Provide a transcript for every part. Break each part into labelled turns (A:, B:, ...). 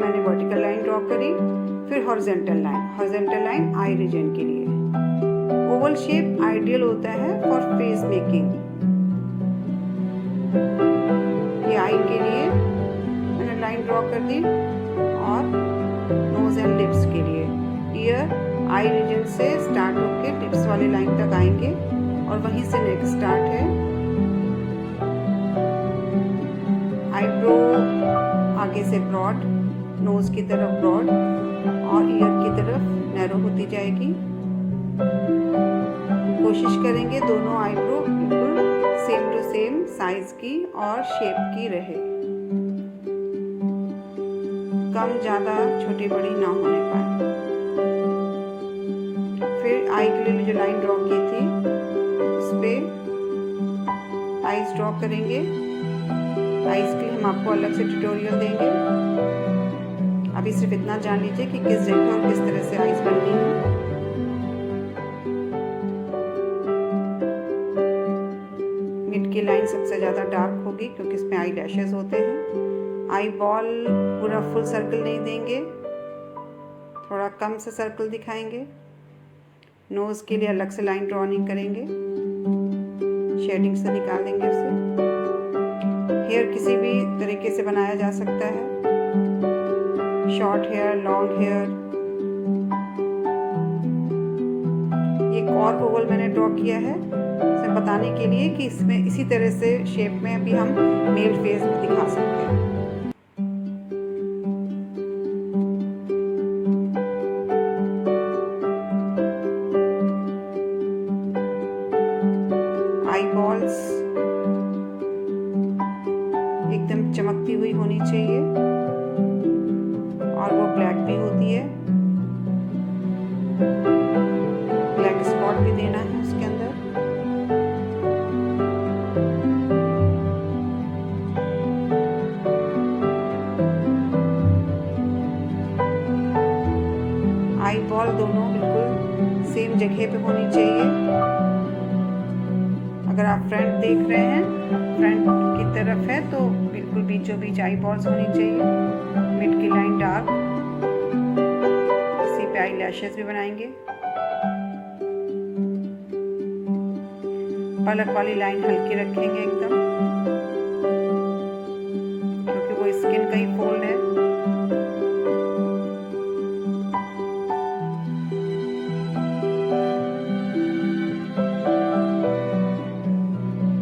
A: मैंने vertical line draw करी, फिर हॉरिजॉन्टल लाइन आई रीजन के लिए। ओवल शेप आइडियल होता है फॉर फेस मेकिंग। ये आई के लिए मैंने लाइन ड्रॉ कर दी और नोज एंड लिप्स के लिए ईयर आई रीजन से स्टार्ट होके लिप्स वाली लाइन तक आएंगे और वहीं से नेक्स्ट स्टार्ट है। आईब्रो आगे से ब्रॉड, नोज की तरफ ब्रॉड और ईयर की तरफ नैरो होती जाएगी। कोशिश करेंगे दोनों आईब्रो बिल्कुल सेम टू सेम साइज की और शेप की रहे, कम ज़्यादा छोटी बड़ी ना होने पाए। फिर आई के लिए जो लाइन ड्रॉ की थी उस पर आईज ड्रॉ करेंगे। आईज के लिए हम आपको अलग से ट्यूटोरियल देंगे। अभी सिर्फ इतना जान लीजिए कि किस जगह और किस तरह से आईज बननी है। मिड की लाइन सबसे ज़्यादा डार्क होगी क्योंकि इसमें आई लैशेस होते हैं। आई बॉल पूरा फुल सर्कल नहीं देंगे, थोड़ा कम से सर्कल दिखाएंगे। नोज़ के लिए अलग से लाइन ड्रॉ नहीं करेंगे, शेडिंग से निकाल देंगे उसे। हेयर किसी भी तरीके से बनाया जा सकता है, शॉर्ट हेयर, लॉन्ग हेयर। ये एक और ओवल मैंने ड्रॉ किया है इसे बताने के लिए कि इसमें इसी तरह से शेप में भी हम मेल फेस भी दिखा सकते हैं। आई बॉल्स एकदम चमकती हुई होनी चाहिए और वो ब्लैक भी होती है। ब्लैक स्पॉट भी देना है उसके अंदर। आई बॉल दोनों बिल्कुल सेम जगह पे होनी चाहिए। अगर आप फ्रंट देख रहे हैं, फ्रंट की तरफ है तो बिल्कुल बीचों बीच आई बॉल्स होनी चाहिए। मिड की लाइन डार्क, इसी पे आई लैशेस भी बनाएंगे। पलक वाली लाइन हल्की रखेंगे एकदम, क्योंकि वो स्किन का ही फोल्ड है।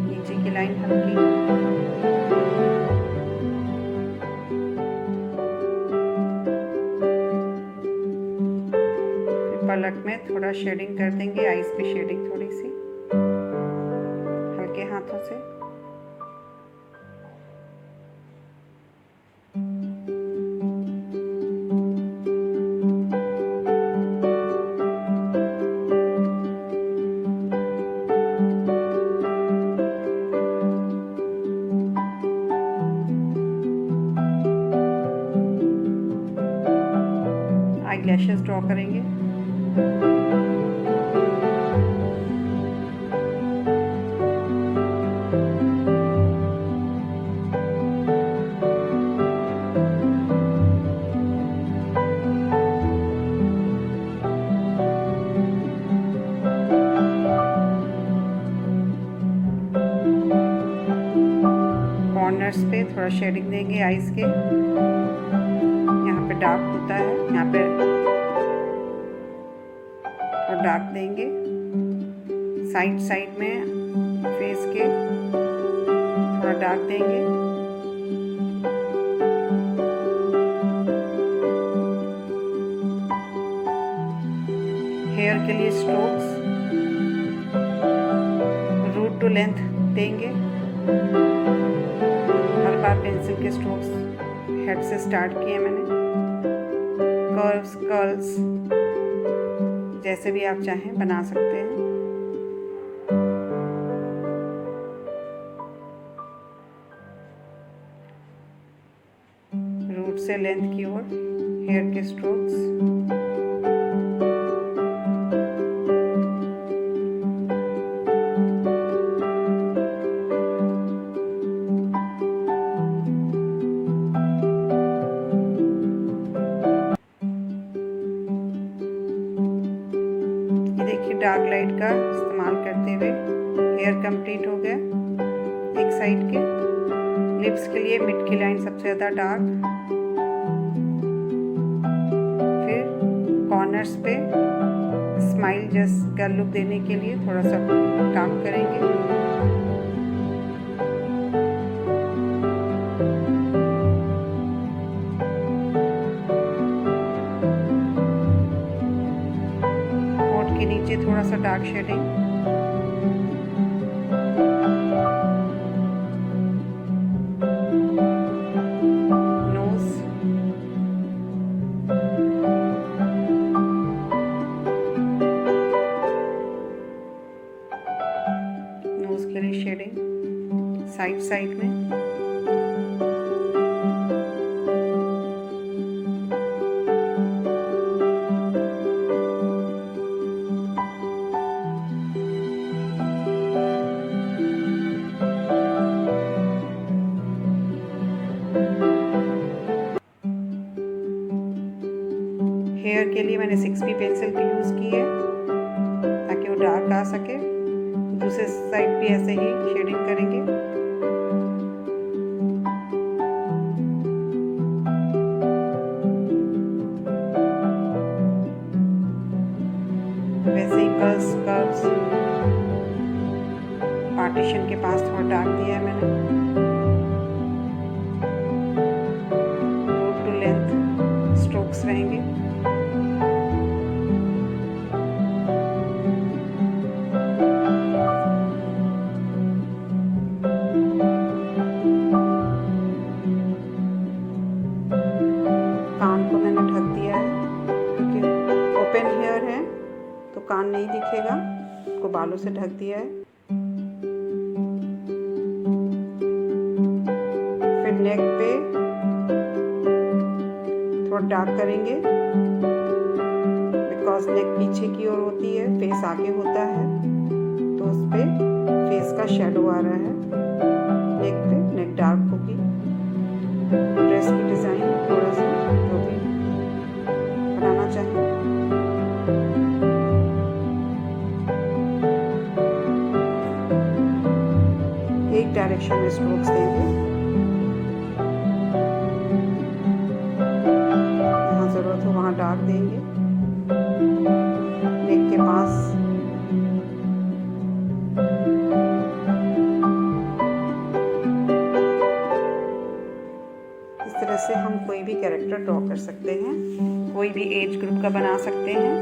A: नीचे की लाइन हल्की। पलक में थोड़ा शेडिंग कर देंगे, आईज पे शेडिंग थोड़ी सी हल्के हाथों से। आई लैशेस ड्रॉ करेंगे। कॉर्नर्स पे थोड़ा शेडिंग देंगे आईज के। यहाँ पे डार्क होता है, यहाँ पे और डार्क देंगे। साइड में फेस के थोड़ा डार्क देंगे। हेयर के लिए स्ट्रोक्स रूट टू लेंथ देंगे। हर बार पेंसिल के स्ट्रोक्स हेड से स्टार्ट किए मैंने। कर्व्स, कर्ल्स जैसे भी आप चाहें बना सकते हैं। रूट से लेंथ की ओर हेयर के स्ट्रोक्स। डार्क लाइट का इस्तेमाल करते हुए हेयर कंप्लीट हो गया एक साइड के। लिप्स के लिए मिड की लाइन सबसे ज़्यादा डार्क, फिर कॉर्नर्स पे स्माइल जस्ट गर्ल लुक देने के लिए थोड़ा सा डार्क करेंगे। होठ के नीचे थोड़ा सा डार्क शेडिंग, के लिए शेडिंग साइड में। हेयर के लिए मैंने 6B पेंसिल की यूज़ की है ताकि वो डार्क आ सके। दूसरे साइड भी ऐसे ही शेडिंग करेंगे। वैसे ही कर्व्स पार्टीशन के पास थोड़ा डार्क दिया है मैंने। रूट टू लेंथ स्ट्रोक्स रहेंगे। कान को मैंने ढक दिया है क्योंकि ओपन हेयर है तो कान नहीं दिखेगा, उसको बालों से ढक दिया है। फिर नेक पे थोड़ा डार्क करेंगे बिकॉज नेक पीछे की ओर होती है, फेस आगे होता है, तो उस पे फेस का शेडो आ रहा है। नेक पे नेक डार्क होगी। ड्रेस की डिज़ाइन थोड़ा सा जो भी बनाना चाहिए। एक डायरेक्शन में स्ट्रोक्स देंगे, जहाँ ज़रूरत हो वहाँ डार्क देंगे। नेक के पास इस तरह से हम कोई भी कैरेक्टर ड्रॉ कर सकते हैं। कोई भी एज ग्रुप का बना सकते हैं,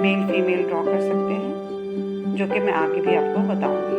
A: मेल फीमेल ड्रॉ कर सकते हैं, जो कि मैं आगे भी आपको बताऊंगी।